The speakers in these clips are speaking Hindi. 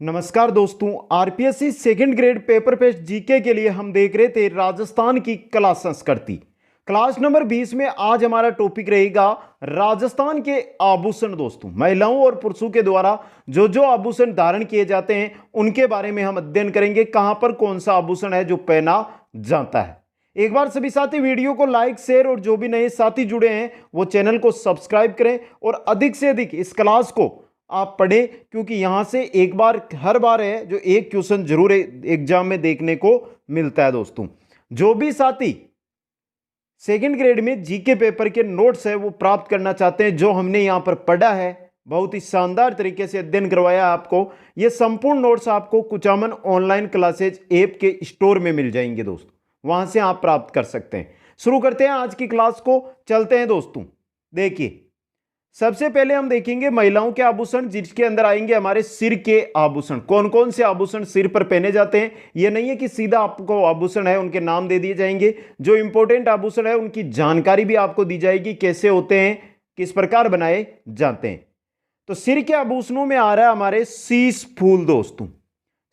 नमस्कार दोस्तों, RPSC second grade paper paste GK के लिए हम देख रहे थे राजस्थान की कला संस्कृति। क्लास नंबर 20 में आज हमारा टॉपिक रहेगा राजस्थान के आभूषण। दोस्तों, महिलाओं और पुरुषों के द्वारा जो जो आभूषण धारण किए जाते हैं उनके बारे में हम अध्ययन करेंगे। कहां पर कौन सा आभूषण है जो पहना जाता है। एक बार सभी साथी वीडियो को लाइक शेयर और जो भी नए साथी जुड़े हैं वो चैनल को सब्सक्राइब करें और अधिक से अधिक इस क्लास को आप पढ़ें, क्योंकि यहां से एक बार हर बार है जो एक क्वेश्चन जरूर एग्जाम में देखने को मिलता है। दोस्तों, जो भी साथी सेकंड ग्रेड में जीके पेपर के नोट्स है वो प्राप्त करना चाहते हैं, जो हमने यहां पर पढ़ा है बहुत ही शानदार तरीके से अध्ययन करवाया आपको, ये संपूर्ण नोट्स आपको कुचामन ऑनलाइन क्लासेज ऐप के स्टोर में मिल जाएंगे। दोस्तों, वहां से आप प्राप्त कर सकते हैं। शुरू करते हैं आज की क्लास को, चलते हैं। दोस्तों देखिए, सबसे पहले हम देखेंगे महिलाओं के आभूषण, जिसके अंदर आएंगे हमारे सिर के आभूषण। कौन कौन से आभूषण सिर पर पहने जाते हैं। यह नहीं है कि सीधा आपको आभूषण है उनके नाम दे दिए जाएंगे, जो इंपॉर्टेंट आभूषण है उनकी जानकारी भी आपको दी जाएगी, कैसे होते हैं, किस प्रकार बनाए जाते हैं। तो सिर के आभूषणों में आ रहा है हमारे शीश फूल। दोस्तों,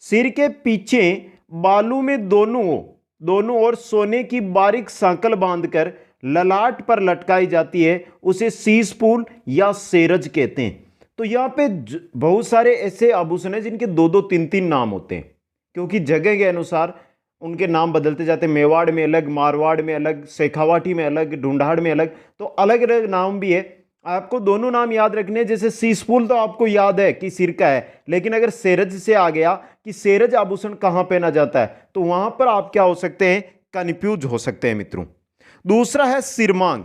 सिर के पीछे बालू में दोनों ओर सोने की बारीक सांकल बांधकर ललाट पर लटकाई जाती है, उसे शीश फूल या सेरज कहते हैं। तो यहाँ पे बहुत सारे ऐसे आभूषण हैं जिनके दो दो तीन तीन नाम होते हैं, क्योंकि जगह के अनुसार उनके नाम बदलते जाते हैं। मेवाड़ में अलग, मारवाड़ में अलग, शेखावाटी में अलग, ढूंढाड़ में अलग, तो अलग अलग नाम भी है। आपको दोनों नाम याद रखने हैं। जैसे शीश फूल तो आपको याद है कि सिर का है, लेकिन अगर सेरज से आ गया कि सेरज आभूषण कहाँ पहना जाता है, तो वहां पर आप क्या हो सकते हैं, कंफ्यूज हो सकते हैं मित्रों। दूसरा है सिरमांग।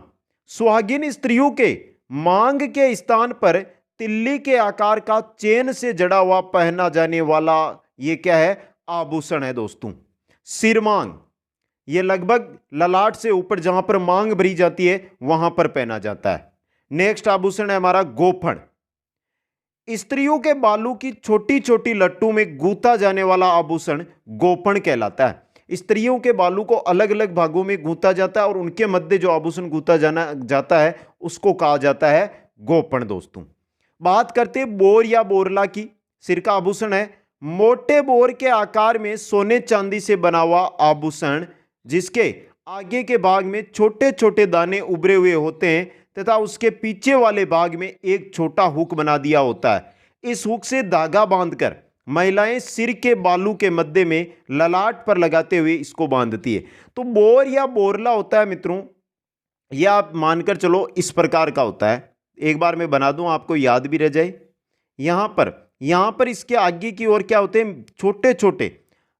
सुहागिन स्त्रियों के मांग के स्थान पर तिल्ली के आकार का चेन से जड़ा हुआ पहना जाने वाला ये क्या है, आभूषण है। दोस्तों, सिरमांग ये लगभग ललाट से ऊपर जहां पर मांग भरी जाती है वहां पर पहना जाता है। नेक्स्ट आभूषण है हमारा गोफण। स्त्रियों के बालों की छोटी छोटी लट्टू में गूंथा जाने वाला आभूषण गोफण कहलाता है। स्त्रियों के बालों को अलग अलग भागों में गूंथा जाता है और उनके मध्य जो आभूषण गूंथा जाता है उसको कहा जाता है गोफण। दोस्तों, बात करते हैं बोर या बोरला की। सिर का आभूषण है मोटे बोर के आकार में सोने चांदी से बना हुआ आभूषण, जिसके आगे के भाग में छोटे छोटे दाने उभरे हुए होते हैं तथा उसके पीछे वाले भाग में एक छोटा हुक बना दिया होता है। इस हुक से धागा बांधकर महिलाएं सिर के बालू के मध्य में ललाट पर लगाते हुए इसको बांधती है। तो बोर या बोरला होता है मित्रों, यह आप मानकर चलो इस प्रकार का होता है। एक बार मैं बना दूं, आपको याद भी रह जाए। यहां पर इसके आगे की ओर क्या होते हैं, छोटे छोटे,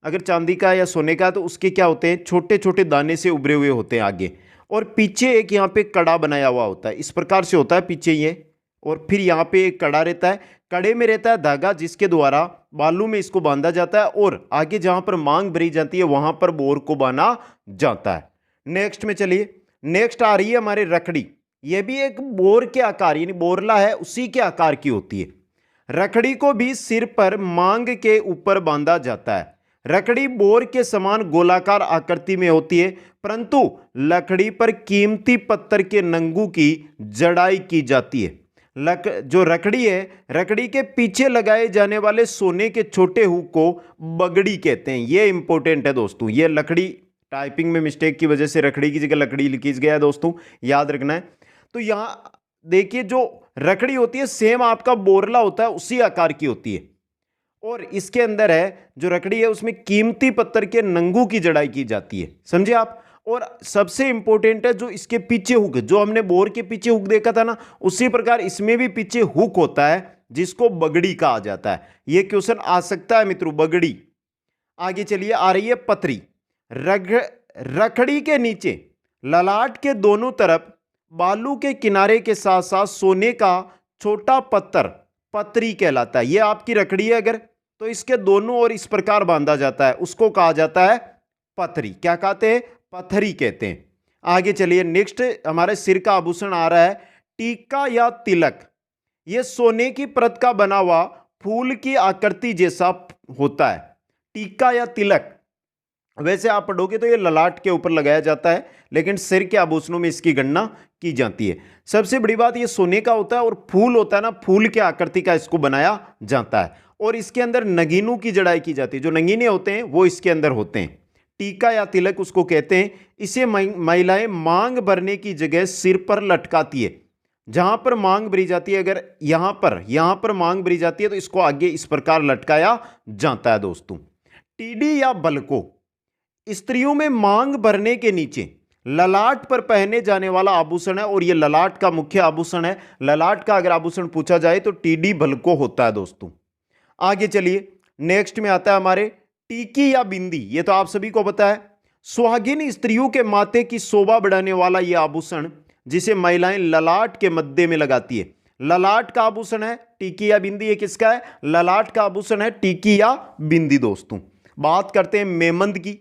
अगर चांदी का या सोने का तो उसके क्या होते हैं, छोटे छोटे दाने से उभरे हुए होते हैं आगे, और पीछे एक यहाँ पे कड़ा बनाया हुआ होता है। इस प्रकार से होता है पीछे ये, और फिर यहाँ पे एक कड़ा रहता है, कड़े में रहता है धागा जिसके द्वारा बालू में इसको बांधा जाता है और आगे जहां पर मांग भरी जाती है वहां पर बोर को बांधा जाता है। नेक्स्ट में चलिए, नेक्स्ट आ रही है हमारे रखड़ी। यह भी एक बोर के आकार, यानी बोरला है उसी के आकार की होती है। रखड़ी को भी सिर पर मांग के ऊपर बांधा जाता है। रखड़ी बोर के समान गोलाकार आकृति में होती है, परंतु लकड़ी पर कीमती पत्थर के नंगू की जड़ाई की जाती है। जो रखड़ी है, रखड़ी के पीछे लगाए जाने वाले सोने के छोटे हुक को बगड़ी कहते हैं। यह इंपॉर्टेंट है दोस्तों, यह लकड़ी टाइपिंग में मिस्टेक की वजह से रखड़ी की जगह लकड़ी लिखी गया है दोस्तों, याद रखना है। तो यहां देखिए, जो रखड़ी होती है सेम आपका बोरला होता है उसी आकार की होती है, और इसके अंदर है जो रखड़ी है उसमें कीमती पत्थर के नंगू की जड़ाई की जाती है, समझे आप। और सबसे इंपॉर्टेंट है जो इसके पीछे हुक, जो हमने बोर के पीछे हुक देखा था ना, उसी प्रकार इसमें भी पीछे हुक होता है जिसको बगड़ी कहा जाता है। यह क्वेश्चन आ सकता है मित्रों, बगड़ी। आगे चलिए, आ रही है पतरी। रखड़ी के नीचे ललाट के दोनों तरफ बालू के किनारे के साथ साथ सोने का छोटा पत्थर पतरी कहलाता है। यह आपकी रखड़ी है अगर, तो इसके दोनों ओर इस प्रकार बांधा जाता है, उसको कहा जाता है पतरी। क्या कहते हैं, पथरी कहते हैं। आगे चलिए, नेक्स्ट हमारे सिर का आभूषण आ रहा है टीका या तिलक। यह सोने की परत का बना हुआ फूल की आकृति जैसा होता है। टीका या तिलक वैसे आप पढ़ोगे तो यह ललाट के ऊपर लगाया जाता है, लेकिन सिर के आभूषणों में इसकी गणना की जाती है। सबसे बड़ी बात यह सोने का होता है और फूल होता है ना, फूल के आकृति का इसको बनाया जाता है। और इसके अंदर नगीनों की जड़ाई की जाती है। जो नगीने होते हैं वो इसके अंदर होते हैं। टीका या तिलक उसको कहते हैं। इसे महिलाएं मांग भरने की जगह सिर पर लटकाती है। जहां पर मांग भरी जाती है, अगर यहां पर मांग भरी जाती है तो इसको आगे इस प्रकार लटकाया जाता है दोस्तों। टीडी या बलको स्त्रियों में मांग भरने के नीचे ललाट पर पहने जाने वाला आभूषण है, और यह ललाट का मुख्य आभूषण है। ललाट का अगर आभूषण पूछा जाए तो टीडी बलको होता है दोस्तों। आगे चलिए, नेक्स्ट में आता है हमारे टीकी या बिंदी। ये तो आप सभी को पता है, सुहागिन स्त्रियों के माथे की शोभा बढ़ाने वाला यह आभूषण जिसे महिलाएं ललाट के मध्य में लगाती है। ललाट का आभूषण है टीकी या बिंदी। ये किसका है? ललाट का आभूषण है टीकी या बिंदी दोस्तों। बात करते हैं मेमंद की।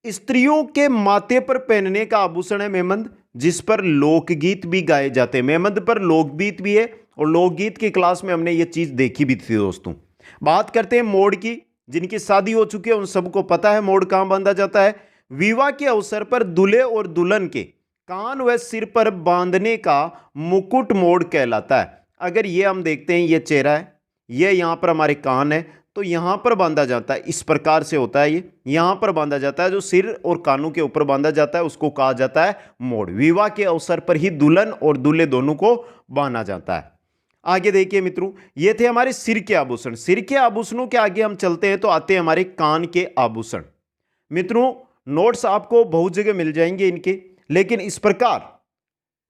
स्त्रियों के माथे पर पहनने का आभूषण है मेमंद, जिस पर लोकगीत भी गाए जाते हैं। मेमंद पर लोकगीत भी है, और लोकगीत की क्लास में हमने ये चीज देखी भी थी दोस्तों। बात करते हैं मोड़ की। जिनकी शादी हो चुकी है उन सबको पता है मोड़ कहां बांधा जाता है। विवाह के अवसर पर दूल्हे और दुल्हन के कान व सिर पर बांधने का मुकुट मोड़ कहलाता है। अगर ये हम देखते हैं, ये चेहरा है, ये यहां पर हमारे कान है, तो यहां पर बांधा जाता है। इस प्रकार से होता है, ये यहां पर बांधा जाता है। जो सिर और कानों के ऊपर बांधा जाता है उसको कहा जाता है मोड़। विवाह के अवसर पर ही दुल्हन और दूल्हे दोनों को बांधा जाता है। आगे देखिए मित्रों, ये थे हमारे सिर के आभूषण। सिर के आभूषणों के आगे हम चलते हैं तो आते हैं हमारे कान के आभूषण। मित्रों, नोट्स आपको बहुत जगह मिल जाएंगे इनके, लेकिन इस प्रकार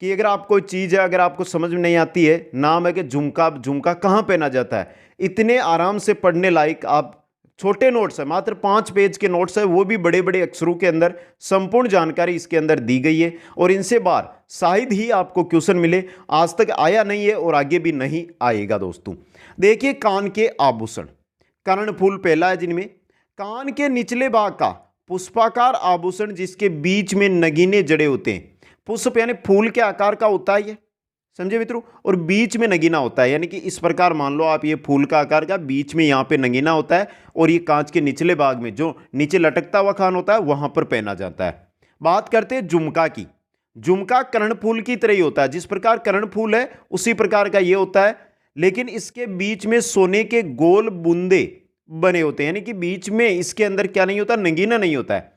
कि अगर आप कोई चीज है, अगर आपको समझ में नहीं आती है, नाम है कि झुमका, झुमका कहां पहना जाता है, इतने आराम से पढ़ने लायक आप छोटे नोट्स है, मात्र 5 पेज के नोट्स है, वो भी बड़े बड़े अक्षरों के अंदर संपूर्ण जानकारी इसके अंदर दी गई है। और इनसे बार शायद ही आपको क्वेश्चन मिले, आज तक आया नहीं है और आगे भी नहीं आएगा दोस्तों। देखिए, कान के आभूषण। कर्णफूल पहला है जिनमें। कान के निचले भाग का पुष्पाकार आभूषण जिसके बीच में नगीने जड़े होते हैं। पुष्प यानी फूल के आकार का होता है ये, समझे मित्रों, और बीच में नगीना होता है। यानी कि इस प्रकार मान लो आप, ये फूल का आकार का, बीच में यहाँ पे नगीना होता है, और ये कांच के निचले भाग में जो नीचे लटकता हुआ खान होता है वहां पर पहना जाता है। बात करते हैं झुमका की। झुमका कर्णफूल की तरह ही होता है। जिस प्रकार कर्णफूल है उसी प्रकार का ये होता है, लेकिन इसके बीच में सोने के गोल बूंदे बने होते हैं। यानी कि बीच में इसके अंदर क्या नहीं होता? नगीना नहीं होता है।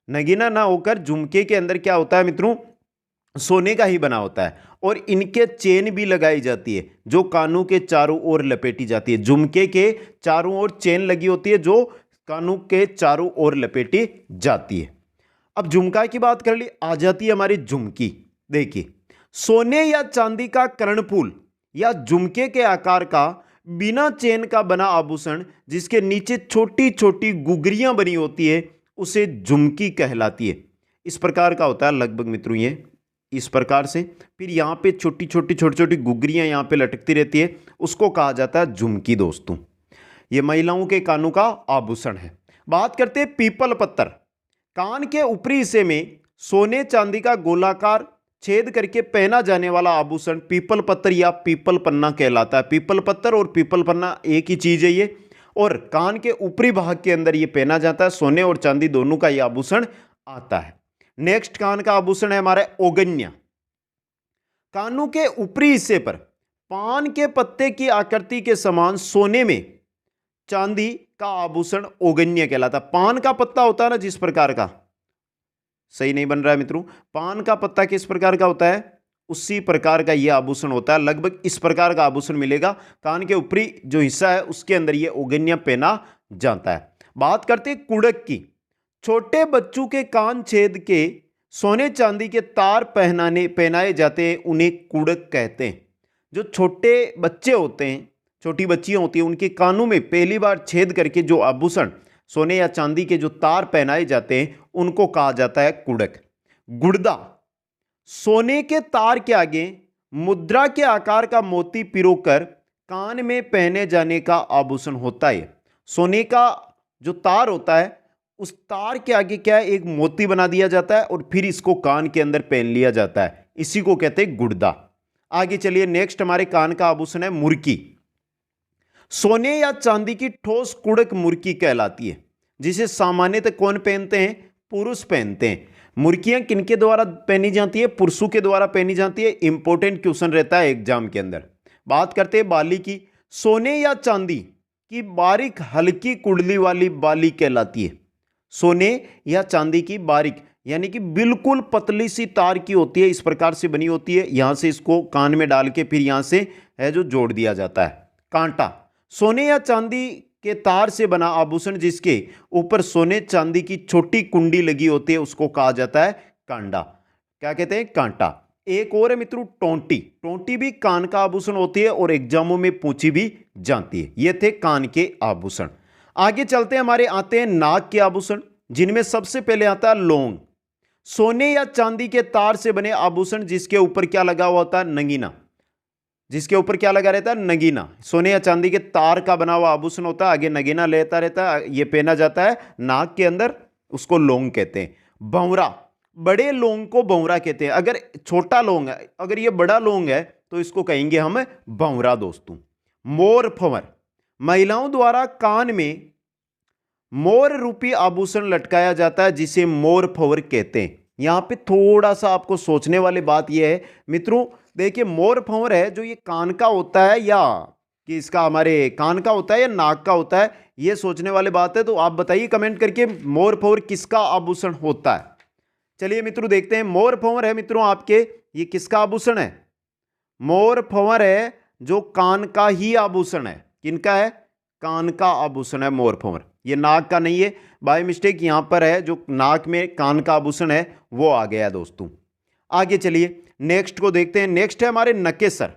नगीना ना होकर झुमके के अंदर क्या होता है मित्रों? सोने का ही बना होता है, और इनके चेन भी लगाई जाती है जो कानों के चारों ओर लपेटी जाती है। झुमके के चारों ओर चेन लगी होती है जो कानों के चारों ओर लपेटी जाती है। अब झुमका की बात कर ली, आ जाती है हमारी झुमकी। देखिए, सोने या चांदी का कर्णफूल या झुमके के आकार का बिना चेन का बना आभूषण जिसके नीचे छोटी छोटी गुगरियां बनी होती है उसे झुमकी कहलाती है। इस प्रकार का होता है लगभग मित्रों, ये इस प्रकार से, फिर यहां पे छोटी छोटी गुगरियां यहां पे लटकती रहती है, उसको कहा जाता है झुमकी दोस्तों। ये महिलाओं के कानों का आभूषण है। बात करते हैं पीपल पत्तर। कान के ऊपरी हिस्से में सोने चांदी का गोलाकार छेद करके पहना जाने वाला आभूषण पीपल पत्तर या पीपल पन्ना कहलाता है। पीपल पत्तर और पीपल पन्ना एक ही चीज है ये, और कान के ऊपरी भाग के अंदर ये पहना जाता है। सोने और चांदी दोनों का यह आभूषण आता है। नेक्स्ट कान का आभूषण है हमारा ओगन्या। कानों के ऊपरी हिस्से पर पान के पत्ते की आकृति के समान सोने में चांदी का आभूषण ओगन्या कहलाता है। पान का पत्ता होता है ना जिस प्रकार का, सही नहीं बन रहा है मित्रों, पान का पत्ता किस प्रकार का होता है उसी प्रकार का यह आभूषण होता है। लगभग इस प्रकार का आभूषण मिलेगा। कान के ऊपरी जो हिस्सा है उसके अंदर यह ओगन्या पहना जाता है। बात करते हैं कुड़क की। छोटे बच्चों के कान छेद के सोने चांदी के तार पहनाए जाते हैं, उन्हें कुड़क कहते हैं। जो छोटे बच्चे होते हैं, छोटी बच्चियां होती हैं, उनके कानों में पहली बार छेद करके जो आभूषण सोने या चांदी के जो तार पहनाए जाते हैं उनको कहा जाता है कुड़क। गुर्दा, सोने के तार के आगे मुद्रा के आकार का मोती पिरोकर कान में पहने जाने का आभूषण होता है। सोने का जो तार होता है उस तार के आगे क्या है, एक मोती बना दिया जाता है और फिर इसको कान के अंदर पहन लिया जाता है। इसी को कहते हैं गुर्दा। आगे चलिए, नेक्स्ट हमारे कान का आभूषण है मुर्की। सोने या चांदी की ठोस कुड़क मुर्की कहलाती है, जिसे सामान्यतः कौन पहनते हैं? पुरुष पहनते हैं। मुर्कियां किनके द्वारा पहनी जाती है? पुरुषों के द्वारा पहनी जाती है। इंपॉर्टेंट क्वेश्चन रहता है एग्जाम के अंदर। बात करते हैं बाली की। सोने या चांदी की बारीक हल्की कुंडली वाली बाली कहलाती है। सोने या चांदी की बारीक यानी कि बिल्कुल पतली सी तार की होती है, इस प्रकार से बनी होती है। यहां से इसको कान में डाल के फिर यहां से है जो जोड़ दिया जाता है। कांटा, सोने या चांदी के तार से बना आभूषण जिसके ऊपर सोने चांदी की छोटी कुंडी लगी होती है उसको कहा जाता है कांडा। क्या कहते हैं? कांटा। एक और है मित्रों टोंटी। टोंटी भी कान का आभूषण होती है और एग्जामों में पूछी भी जाती है। ये थे कान के आभूषण। आगे चलते हैं, हमारे आते हैं नाक के आभूषण, जिनमें सबसे पहले आता है लौंग। सोने या चांदी के तार से बने आभूषण जिसके ऊपर क्या लगा हुआ होता है? नगीना। जिसके ऊपर क्या लगा रहता है? नगीना। सोने या चांदी के तार का बना हुआ आभूषण होता है, आगे नगीना लेता रहता है, ये पहना जाता है नाक के अंदर, उसको लौंग कहते हैं। भंवरा, बड़े लौंग को भंवरा कहते हैं। अगर छोटा लौंग है, अगर ये बड़ा लौंग है तो इसको कहेंगे हम भंवरा दोस्तों। मोर फंवर, महिलाओं द्वारा कान में मोर रूपी आभूषण लटकाया जाता है जिसे मोर फंवर कहते हैं। यहां पे थोड़ा सा आपको सोचने वाली बात यह है मित्रों, देखिए मोर फंवर है जो ये कान का होता है या कि इसका हमारे कान का होता है या नाक का होता है, ये सोचने वाली बात है। तो आप बताइए कमेंट करके मोर फंवर किसका आभूषण होता है। चलिए मित्रों देखते हैं, मोर फंवर है मित्रों आपके, ये किसका आभूषण है? मोर फंवर है जो कान का ही आभूषण है। किनका है? कान का आभूषण है मोर फंवर, ये नाक का नहीं है। बाय मिस्टेक यहां पर है जो नाक में कान का आभूषण है वो आ गया दोस्तों। आगे चलिए नेक्स्ट को देखते हैं। नेक्स्ट है हमारे नकेसर।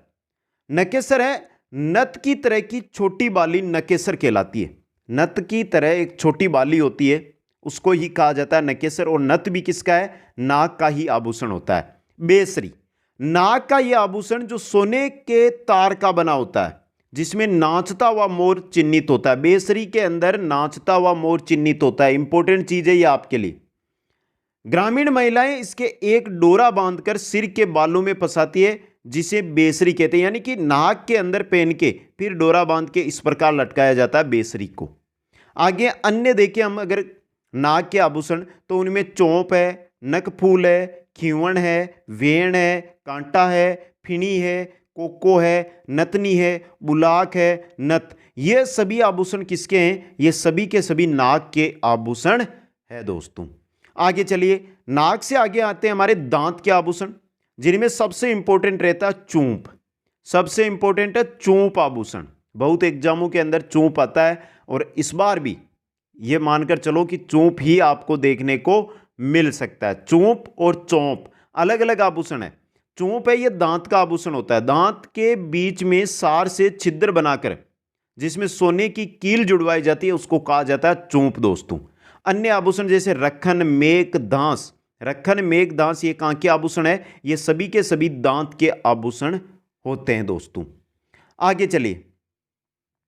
नकेसर है नथ की तरह की छोटी बाली, नकेसर कहलाती है। नथ की तरह एक छोटी बाली होती है उसको ही कहा जाता है नकेसर। और नथ भी किसका है? नाक का ही आभूषण होता है। बेसरी, नाक का यह आभूषण जो सोने के तार का बना होता है जिसमें नाचता हुआ मोर चिन्हित होता है। बेसरी के अंदर नाचता हुआ मोर चिन्हित होता है, इंपॉर्टेंट चीज है ये आपके लिए। ग्रामीण महिलाएं इसके एक डोरा बांधकर सिर के बालों में फंसाती है जिसे बेसरी कहते हैं, यानी कि नाक के अंदर पहन के फिर डोरा बांध के इस प्रकार लटकाया जाता है बेसरी को। आगे अन्य देखें हम अगर नाक के आभूषण तो उनमें चौंप है, नकफूल है, खीवण है, वेण है, कांटा है, फिनी है, कोको है, नतनी है, बुलाक है, नथ। ये सभी आभूषण किसके हैं? ये सभी के सभी नाक के आभूषण है दोस्तों। आगे चलिए, नाक से आगे आते हैं हमारे दांत के आभूषण, जिनमें सबसे इंपॉर्टेंट रहता है चूंप। सबसे इंपॉर्टेंट है चूंप आभूषण। बहुत एग्जामों के अंदर चूंप आता है और इस बार भी ये मानकर चलो कि चूंप ही आपको देखने को मिल सकता है। चूंप और चौंप अलग अलग आभूषण है। चूंप है ये दांत का आभूषण होता है, दांत के बीच में सार से छिद्र बनाकर जिसमें सोने की कील जुड़वाई जाती है उसको कहा जाता है चूंप दोस्तों। अन्य आभूषण जैसे रखन, मेक, दांस। रखन, मेक, दांस ये कहां के आभूषण है? ये सभी के सभी दांत के आभूषण होते हैं दोस्तों। आगे चलिए,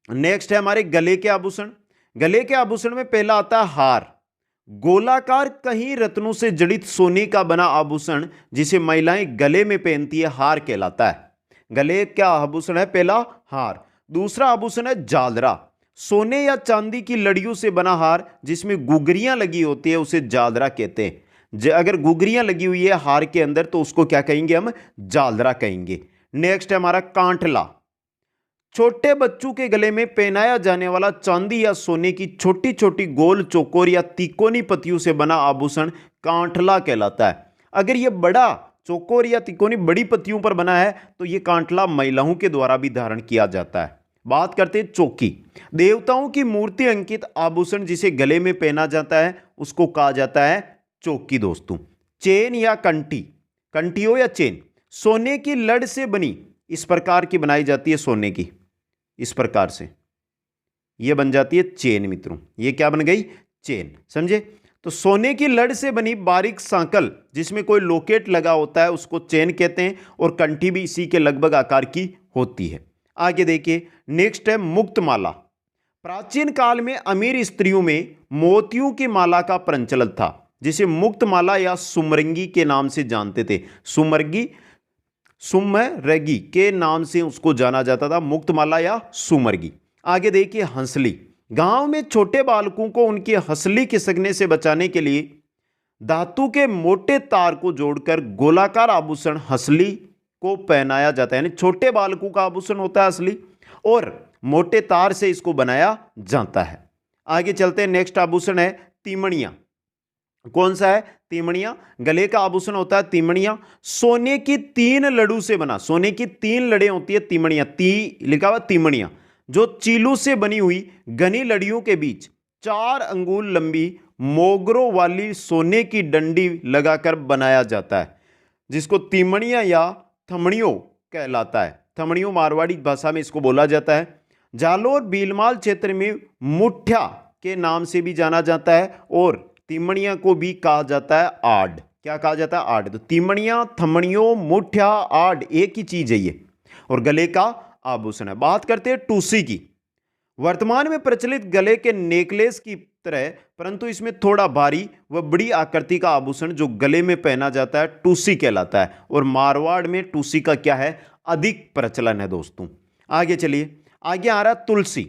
नेक्स्ट है हमारे गले के आभूषण। गले के आभूषण में पहला आता है हार। गोलाकार कहीं रत्नों से जड़ित सोने का बना आभूषण जिसे महिलाएं गले में पहनती है हार कहलाता है। गले का आभूषण है पहला हार। दूसरा आभूषण है जालरा। सोने या चांदी की लड़ियों से बना हार जिसमें गुगरियां लगी होती है उसे जालरा कहते हैं। अगर गुगरियां लगी हुई है हार के अंदर तो उसको क्या कहेंगे? हम जालरा कहेंगे। नेक्स्ट है हमारा कांठला। छोटे बच्चों के गले में पहनाया जाने वाला चांदी या सोने की छोटी छोटी गोल चौकोर या तिकोनी पत्तियों से बना आभूषण कांठला कहलाता है। अगर यह बड़ा चौकोर या तिकोनी बड़ी पत्तियों पर बना है तो यह कांठला महिलाओं के द्वारा भी धारण किया जाता है। बात करते हैं चौकी। देवताओं की मूर्ति अंकित आभूषण जिसे गले में पहना जाता है उसको कहा जाता है चौकी दोस्तों। चेन या कंठी, कंठी हो या चेन, सोने की लड़ से बनी इस प्रकार की बनाई जाती है, सोने की इस प्रकार से यह बन जाती है चेन मित्रों। यह क्या बन गई? चेन, समझे? तो सोने की लड़ से बनी बारीक सांकल जिसमें कोई लॉकेट लगा होता है उसको चेन कहते हैं और कंठी भी इसी के लगभग आकार की होती है। आगे देखिए, नेक्स्ट है मुक्त माला। प्राचीन काल में अमीर स्त्रियों में मोतियों की माला का प्रचलन था जिसे मुक्त माला या सुमरंगी के नाम से जानते थे। सुमरगी, सुमरगी के नाम से उसको जाना जाता था, मुक्त माला या सुमरगी। आगे देखिए हंसली। गांव में छोटे बालकों को उनकी हंसली खिसकने से बचाने के लिए धातु के मोटे तार को जोड़कर गोलाकार आभूषण हंसली को पहनाया जाता है। यानी छोटे बालकों का आभूषण होता है हंसली और मोटे तार से इसको बनाया जाता है। आगे चलते हैं, नेक्स्ट आभूषण है तीमणिया। कौन सा है? तीमणिया। गले का आभूषण होता है तीमणिया। सोने की 3 लड़ू से बना, सोने की 3 लड़े होती है तीमणिया, लिखा हुआ तीमणिया, जो चीलू से बनी हुई घनी लड़ियों के बीच 4 अंगुल लंबी मोगरों वाली सोने की डंडी लगाकर बनाया जाता है, जिसको तीमणिया या थमड़ियों कहलाता है। थमड़ियों मारवाड़ी भाषा में इसको बोला जाता है। जालोर भीलमाल क्षेत्र में मुठ्या के नाम से भी जाना जाता है और तीमणिया को भी कहा जाता है आड़। क्या कहा जाता है? आड़। तो तीमणिया, थमड़ियों, मुठ्या, आड़ एक ही चीज है ये, और गले का आभूषण है। बात करते हैं टूसी की। वर्तमान में प्रचलित गले के नेकलेस की तरह, परंतु इसमें थोड़ा भारी व बड़ी आकृति का आभूषण जो गले में पहना जाता है टूसी कहलाता है, और मारवाड़ में टूसी का क्या है? अधिक प्रचलन है दोस्तों। आगे चलिए, आगे आ रहा तुलसी।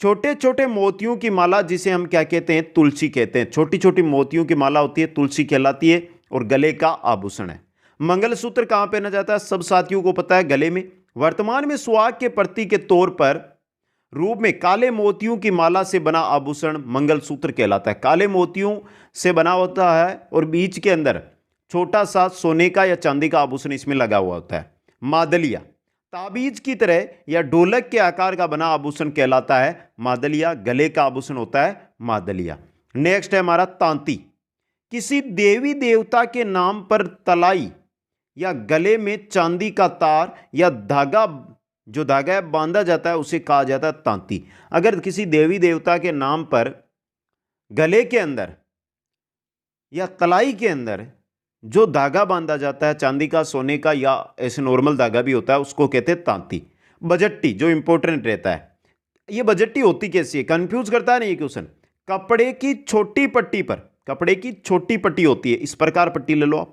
छोटे छोटे मोतियों की माला, जिसे हम क्या कहते हैं? तुलसी कहते हैं। छोटी छोटी मोतियों की माला होती है, तुलसी कहलाती है, और गले का आभूषण है। मंगलसूत्र कहां पहना जाता है? सब साथियों को पता है, गले में। वर्तमान में सुहाग के प्रतीक के तौर पर रूप में काले मोतियों की माला से बना आभूषण मंगलसूत्र कहलाता है। काले मोतियों से बना होता है और बीच के अंदर छोटा सा सोने का या चांदी का आभूषण इसमें लगा हुआ होता है। मादलिया, ताबीज की तरह या ढोलक के आकार का बना आभूषण कहलाता है मादलिया। गले का आभूषण होता है मादलिया। नेक्स्ट है हमारा तांती। किसी देवी देवता के नाम पर तलाई या गले में चांदी का तार या धागा, जो धागा है बांधा जाता है, उसे कहा जाता है तांती। अगर किसी देवी देवता के नाम पर गले के अंदर या तलाई के अंदर जो धागा बांधा जाता है चांदी का, सोने का, या ऐसे नॉर्मल धागा भी होता है, उसको कहते हैं तांती। बजट्टी, जो इंपॉर्टेंट रहता है, ये बजट्टी होती कैसी है? कंफ्यूज करता है ना ये क्वेश्चन। कपड़े की छोटी पट्टी पर, कपड़े की छोटी पट्टी होती है, इस प्रकार पट्टी ले लो आप।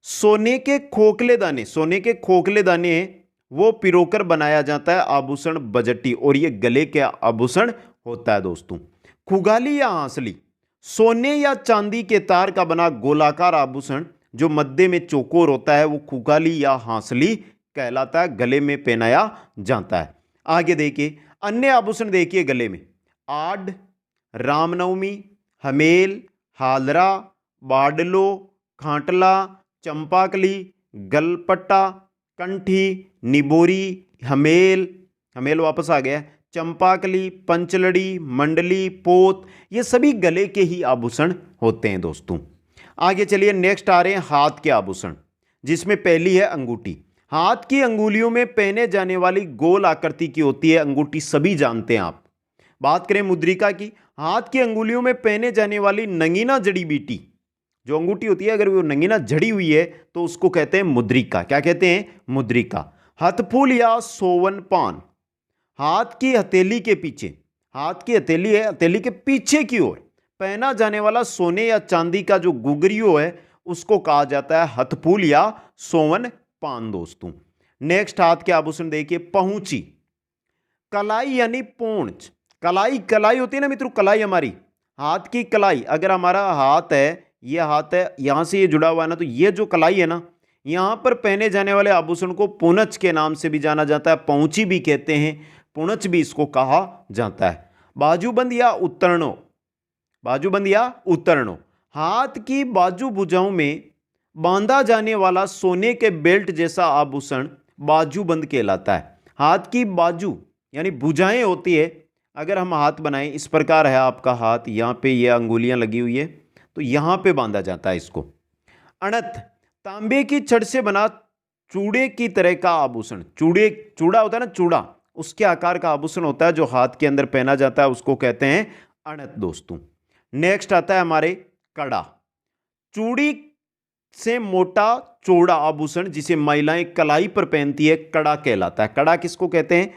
सोने के खोखले दाने, सोने के खोखले दाने वो पिरोकर बनाया जाता है आभूषण बजट्टी, और ये गले के आभूषण होता है दोस्तों। खुगाली या हांसली, सोने या चांदी के तार का बना गोलाकार आभूषण जो मध्य में चौकोर होता है, वो खुगाली या हांसली कहलाता है, गले में पहनाया जाता है। आगे देखिए, अन्य आभूषण देखिए गले में। आड़, रामनवमी, हमेल, हालरा, बाडलो, खांटला, चंपाकली, गलपट्टा, कंठी, निबोरी, हमेल, हमेल वापस आ गया, चंपाकली, पंचलड़ी, मंडली, पोत, ये सभी गले के ही आभूषण होते हैं दोस्तों। आगे चलिए, नेक्स्ट आ रहे हैं हाथ के आभूषण, जिसमें पहली है अंगूठी। हाथ की अंगुलियों में पहने जाने वाली गोल आकृति की होती है अंगूठी, सभी जानते हैं आप। बात करें मुद्रिका की, हाथ की अंगुलियों में पहने जाने वाली नगीना जड़ी बूटी जो अंगूठी होती है, अगर वो नगीना जड़ी हुई है तो उसको कहते हैं मुद्रिका। क्या कहते हैं? मुद्रिका। हथफूल या सोवन पान, हाथ की हथेली के पीछे, हाथ की हथेली है, हथेली के पीछे की ओर पहना जाने वाला सोने या चांदी का जो गुगरियो है, उसको कहा जाता है हथफूल या सोवन पान दोस्तों। नेक्स्ट हाथ के आभूषण देखिए, पहुंची। कलाई यानी पूंछ, कलाई, कलाई होती है ना मित्रों, कलाई हमारी हाथ की कलाई। अगर हमारा हाथ है, ये हाथ है, यहां से ये जुड़ा हुआ है ना, तो ये जो कलाई है ना, यहां पर पहने जाने वाले आभूषण को पुनच के नाम से भी जाना जाता है, पहुंची भी कहते हैं, पुनच भी इसको कहा जाता है। बाजूबंद या उत्तरणो, बाजूबंद या उत्तरणो, हाथ की बाजू भुजाओं में बांधा जाने वाला सोने के बेल्ट जैसा आभूषण बाजूबंद कहलाता है। हाथ की बाजू यानी भुजाएं होती है, अगर हम हाथ बनाएं, इस प्रकार है आपका हाथ, यहाँ पे ये अंगुलियां लगी हुई है, तो यहाँ पे बांधा जाता है इसको। अणत, तांबे की छड़ से बना चूड़े की तरह का आभूषण, चूड़े, चूड़ा होता है ना, चूड़ा, उसके आकार का आभूषण होता है जो हाथ के अंदर पहना जाता है, उसको कहते हैं अणत दोस्तों। नेक्स्ट आता है हमारे कड़ा। चूड़ी से मोटा चौड़ा आभूषण जिसे महिलाएं कलाई पर पहनती है, कड़ा कहलाता है। कड़ा किसको कहते हैं?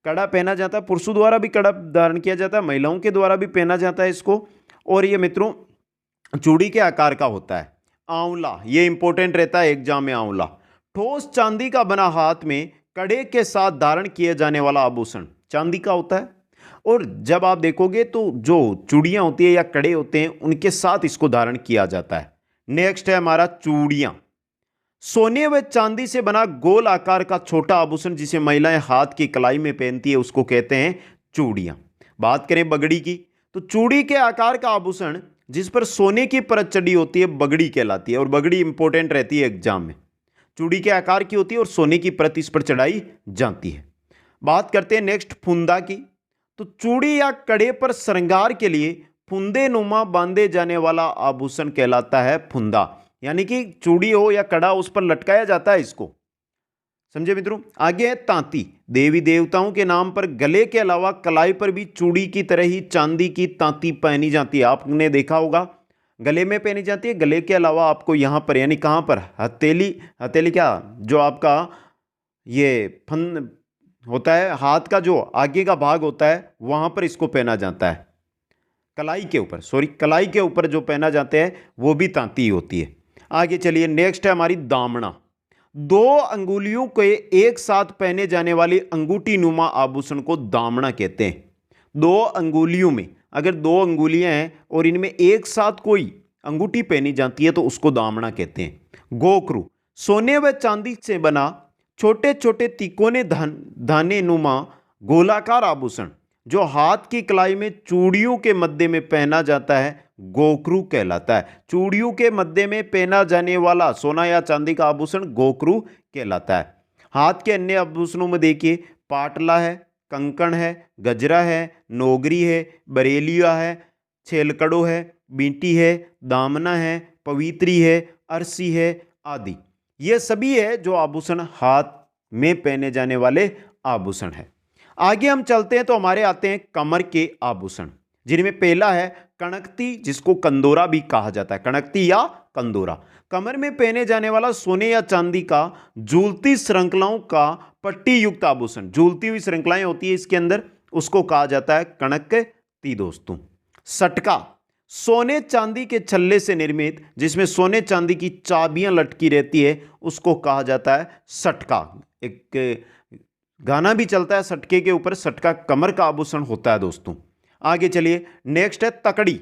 कड़ा पहना जाता है, पुरुषों द्वारा भी कड़ा धारण किया जाता है, महिलाओं के द्वारा भी पहना जाता है इसको, और ये मित्रों चूड़ी के आकार का होता है। आंवला, ये इंपॉर्टेंट रहता है एग्जाम में। आंवला, ठोस चांदी का बना हाथ में कड़े के साथ धारण किए जाने वाला आभूषण चांदी का होता है, और जब आप देखोगे तो जो चूड़ियां होती है या कड़े होते हैं, उनके साथ इसको धारण किया जाता है। नेक्स्ट है हमारा चूड़ियां। सोने व चांदी से बना गोल आकार का छोटा आभूषण जिसे महिलाएं हाथ की कलाई में पहनती है उसको कहते हैं चूड़ियां। बात करें बगड़ी की, तो चूड़ी के आकार का आभूषण जिस पर सोने की परत चढ़ी होती है बगड़ी कहलाती है, और बगड़ी इंपॉर्टेंट रहती है एग्जाम में। चूड़ी के आकार की होती है और सोने की परत इस पर चढ़ाई जाती है। बात करते हैं नेक्स्ट फुंदा की, तो चूड़ी या कड़े पर श्रृंगार के लिए फुंदे नुमा बांधे जाने वाला आभूषण कहलाता है फुंदा, यानी कि चूड़ी हो या कड़ा उस पर लटकाया जाता है इसको। समझे मित्रों। आगे है तांती। देवी देवताओं के नाम पर गले के अलावा कलाई पर भी चूड़ी की तरह ही चांदी की तांती पहनी जाती है। आपने देखा होगा गले में पहनी जाती है, गले के अलावा आपको यहां पर यानी कहां पर, हथेली, हथेली क्या जो आपका ये फन होता है, हाथ का जो आगे का भाग होता है वहां पर इसको पहना जाता है। कलाई के ऊपर, सॉरी कलाई के ऊपर जो पहना जाते हैं वो भी तांती होती है। आगे चलिए नेक्स्ट है हमारी दामना। दो अंगुलियों के एक साथ पहने जाने वाली अंगूठी नुमा आभूषण को दामना कहते हैं। दो अंगुलियों में अगर दो अंगुलियां हैं और इनमें एक साथ कोई अंगूठी पहनी जाती है तो उसको दामना कहते हैं। गोकरू। सोने व चांदी से बना छोटे छोटे तिकोने दाने नुमा गोलाकार आभूषण जो हाथ की कलाई में चूड़ियों के मध्य में पहना जाता है गोकरू कहलाता है। चूड़ियों के मध्य में पहना जाने वाला सोना या चांदी का आभूषण गोकरू कहलाता है। हाथ के अन्य आभूषणों में देखिए पाटला है, कंकण है, गजरा है, नोगरी है, बरेलिया है, छेलकड़ो है, बींटी है, दामना है, पवित्री है, अरसी है आदि। ये सभी है जो आभूषण हाथ में पहने जाने वाले आभूषण है। आगे हम चलते हैं तो हमारे आते हैं कमर के आभूषण, जिनमें पहला है कणकती, जिसको कंदोरा भी कहा जाता है, कणकती या कंदोरा। कमर में पहने जाने वाला सोने या चांदी का झूलती श्रृंखलाओं का पट्टी युक्त आभूषण, झूलती हुई श्रृंखलाएं होती है इसके अंदर, उसको कहा जाता है कणकती दोस्तों। सटका। सोने चांदी के छल्ले से निर्मित जिसमें सोने चांदी की चाबियां लटकी रहती है उसको कहा जाता है सटका। एक गाना भी चलता है सटके के ऊपर, सटका कमर का आभूषण होता है दोस्तों। आगे चलिए नेक्स्ट है तकड़ी।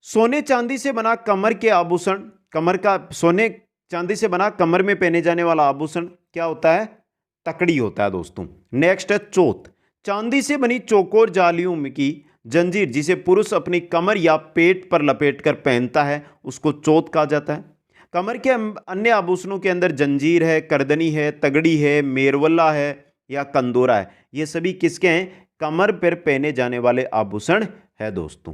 सोने चांदी से बना कमर के आभूषण, कमर का सोने चांदी से बना कमर में पहने जाने वाला आभूषण क्या होता है, तकड़ी होता है दोस्तों। नेक्स्ट है चोत। चांदी से बनी चौकोर जालियों की जंजीर जिसे पुरुष अपनी कमर या पेट पर लपेटकर पहनता है उसको चोत कहा जाता है। कमर के अन्य आभूषणों के अंदर जंजीर है, करदनी है, तगड़ी है, मेरवल्ला है या कंदोरा है। ये सभी किसके हैं, कमर पर पहने जाने वाले आभूषण है दोस्तों।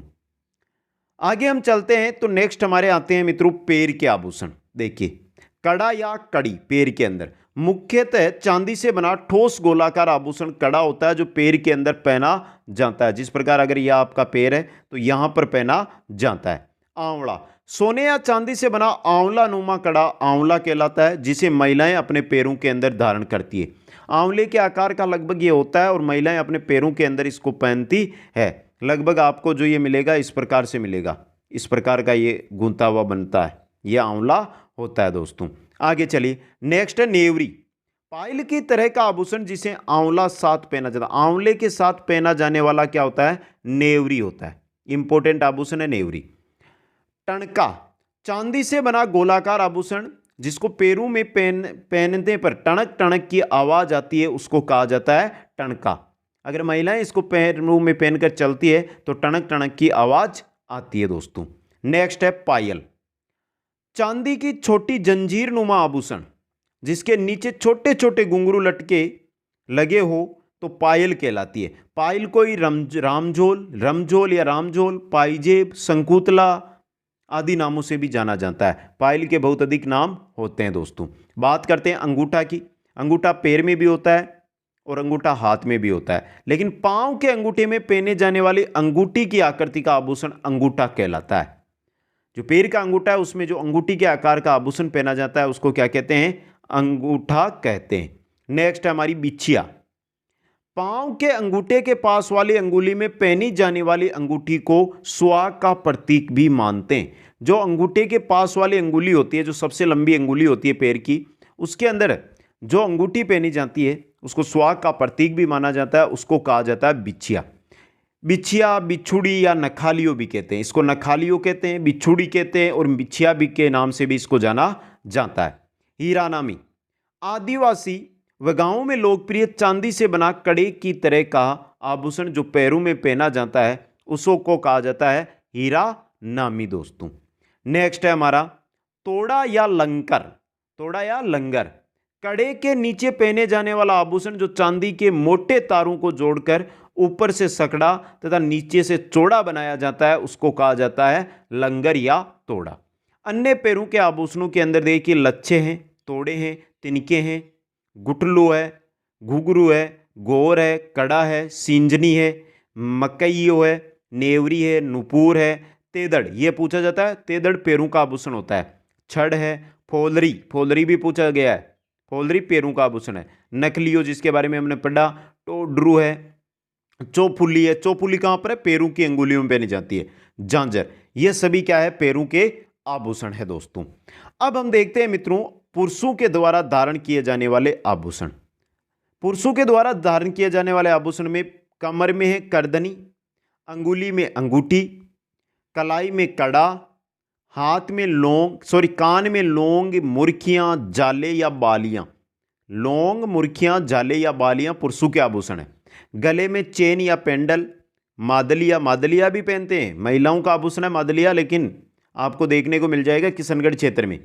आगे हम चलते हैं तो नेक्स्ट हमारे आते हैं मित्रों पैर के आभूषण। देखिए कड़ा या कड़ी पैर के अंदर मुख्यतः चांदी से बना ठोस गोलाकार आभूषण कड़ा होता है जो पैर के अंदर पहना जाता है। जिस प्रकार अगर यह आपका पैर है तो यहां पर पहना जाता है। आंवला। सोने या चांदी से बना आंवला नुमा कड़ा आंवला कहलाता है जिसे महिलाएं अपने पैरों के अंदर धारण करती है। आंवले के आकार का लगभग ये होता है और महिलाएं अपने पैरों के अंदर इसको पहनती है। लगभग आपको जो ये मिलेगा इस प्रकार से मिलेगा, इस प्रकार का ये गूंथा हुआ बनता है, यह आंवला होता है दोस्तों। आगे चलिए नेक्स्ट है नेवरी। पायल की तरह का आभूषण जिसे आंवला साथ पहना जाता है, आंवले के साथ पहना जाने वाला क्या होता है, नेवरी होता है। इंपॉर्टेंट आभूषण है नेवरी। टणका। चांदी से बना गोलाकार आभूषण जिसको पैरों में पहनने पर टणक टणक की आवाज आती है उसको कहा जाता है टणका। अगर महिलाएं इसको पैरों में पहनकर चलती है तो टणक टणक की आवाज आती है दोस्तों। नेक्स्ट है पायल। चांदी की छोटी जंजीर नुमा आभूषण जिसके नीचे छोटे छोटे घुंघरू लटके लगे हो तो पायल कहलाती है। पायल कोई रमझोल या रामझोल, पाइजेब, शंकुतला आदि नामों से भी जाना जाता है। पायल के बहुत अधिक नाम होते हैं दोस्तों। बात करते हैं अंगूठा की। अंगूठा पैर में भी होता है और अंगूठा हाथ में भी होता है, लेकिन पांव के अंगूठे में पहने जाने वाली अंगूठी की आकृति का आभूषण अंगूठा कहलाता है। जो पैर का अंगूठा है उसमें जो अंगूठी के आकार का आभूषण पहना जाता है उसको क्या कहते हैं, अंगूठा कहते हैं। नेक्स्ट है हमारी बिछिया। पांव के अंगूठे के पास वाली अंगुली में पहनी जाने वाली अंगूठी को सुहाग का प्रतीक भी मानते हैं। जो अंगूठे के पास वाली अंगुली होती है, जो सबसे लंबी अंगुली होती है पैर की, उसके अंदर जो अंगूठी पहनी जाती है उसको सुहाग का प्रतीक भी माना जाता है, उसको कहा जाता है बिछिया। बिछिया, बिछुड़ी या नखालियो भी कहते हैं। इसको नखालियो कहते हैं, बिछुड़ी कहते हैं और बिछिया भी के नाम से भी इसको जाना जाता है। हीरा नामी आदिवासी व गांवों में लोकप्रिय चांदी से बना कड़े की तरह का आभूषण जो पैरों में पहना जाता है उसको कहा जाता है हीरा नामी दोस्तों। नेक्स्ट है हमारा तोड़ा या लंकर। तोड़ा या लंगर कड़े के नीचे पहने जाने वाला आभूषण जो चांदी के मोटे तारों को जोड़कर ऊपर से सकड़ा तथा नीचे से चौड़ा बनाया जाता है उसको कहा जाता है लंगर या तोड़ा। अन्य पैरों के आभूषणों के अंदर देखिए लच्छे हैं, तोड़े हैं, तिनके हैं, गुटलू है, घुघरू है, गोर है, कड़ा है, सिंजनी है, मकइयो है, नेवरी है, नुपुर है, तेदड़ ये पूछा जाता है। तेदड़ पैरों का आभूषण होता है। छड़ है, फोलरी, फोलरी भी पूछा गया है, फोलरी पैरों का आभूषण है। नकलियो जिसके बारे में हमने पढ़ा, टोडरू है, चौफुली है, चौफुली कहां पर है? पैरों की अंगुलियों में पहनी जाती है। झांझर ये सभी क्या है? पैरों के आभूषण है दोस्तों। अब हम देखते हैं मित्रों पुरुषों के द्वारा धारण किए जाने वाले आभूषण। पुरुषों के द्वारा धारण किए जाने वाले आभूषण में कमर में है करदनी, अंगुली में अंगूठी, कलाई में कड़ा, हाथ में लौंग कान में लौंग, मुर्खियां, जाले या बालियां। लौंग, मुर्खियां, जाले या बालियां पुरुषों के आभूषण है। गले में चेन या पेंडल, मादलिया, मादलिया भी पहनते हैं, महिलाओं का आभूषण है मादलिया, लेकिन आपको देखने को मिल जाएगा किशनगढ़ क्षेत्र में।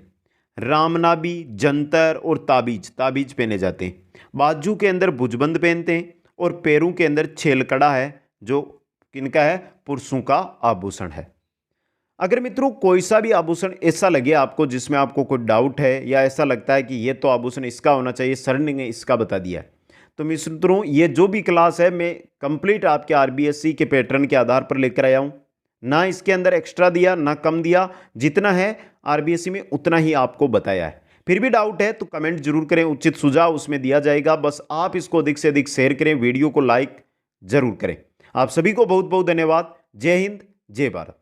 रामनाबी, जंतर और ताबीज, ताबीज पहने जाते हैं। बाजू के अंदर भुजबंद पहनते हैं और पैरों के अंदर छेलकड़ा है जो किनका है? पुरुषों का आभूषण है। अगर मित्रों कोई सा भी आभूषण ऐसा लगे आपको जिसमें आपको कोई डाउट है या ऐसा लगता है कि ये तो आभूषण इसका होना चाहिए, सर ने इसका बता दिया है, तो मित्रों ये जो भी क्लास है मैं कंप्लीट आपके आरबीएससी के पैटर्न के आधार पर लेकर आया हूँ। ना इसके अंदर एक्स्ट्रा दिया ना कम दिया, जितना है आरबीएससी में उतना ही आपको बताया है। फिर भी डाउट है तो कमेंट जरूर करें, उचित सुझाव उसमें दिया जाएगा। बस आप इसको अधिक से अधिक शेयर करें, वीडियो को लाइक जरूर करें। आप सभी को बहुत बहुत धन्यवाद। जय हिंद, जय भारत।